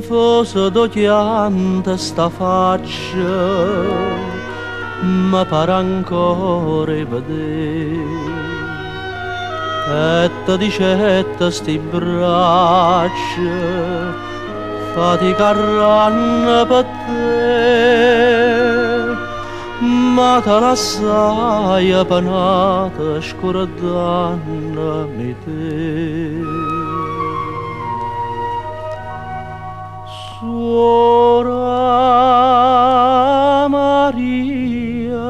fosse d'occhiante sta faccia, ma pare ancora vedere. E ti dicette sti braccia, faticaranno per te, ma te l'assai appanata scordannami te. Suora Maria,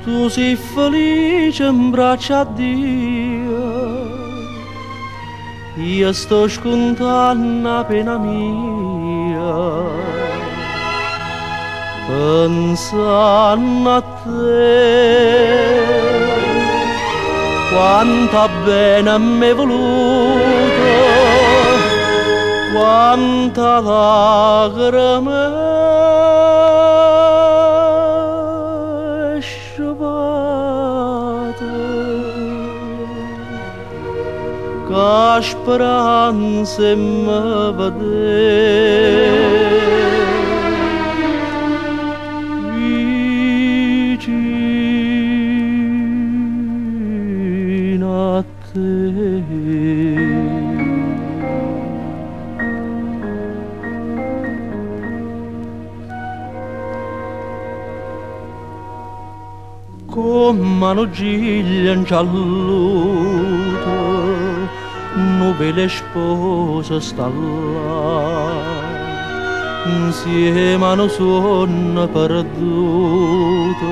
tu sei felice in braccio a Dio, io sto scontando la pena mia, pensando a te, quanta bene mi è voluto, quanta lacrime scevate, che speranze mi vedere vicino a te. Come hanno giglia in gialluto, nuvole spose sta là, insieme a un sonno perduto,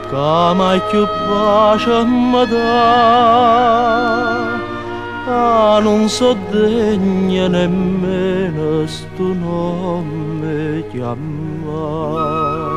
che mai più pace mi dà. Ah, non so degna nemmeno sto nome chiamare.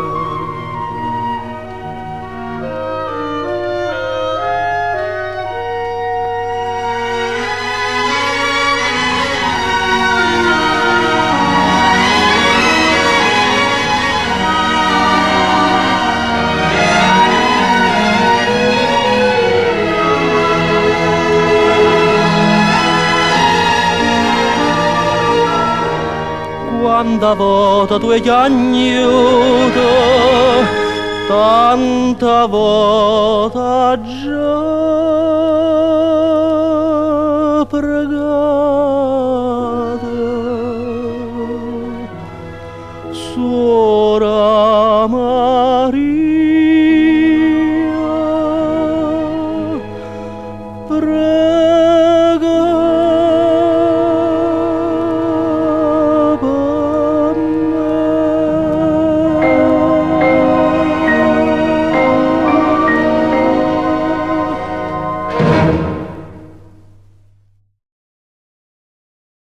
Quanta volta tu hai piagnuto, tanta volta già pregato. Suora Maria,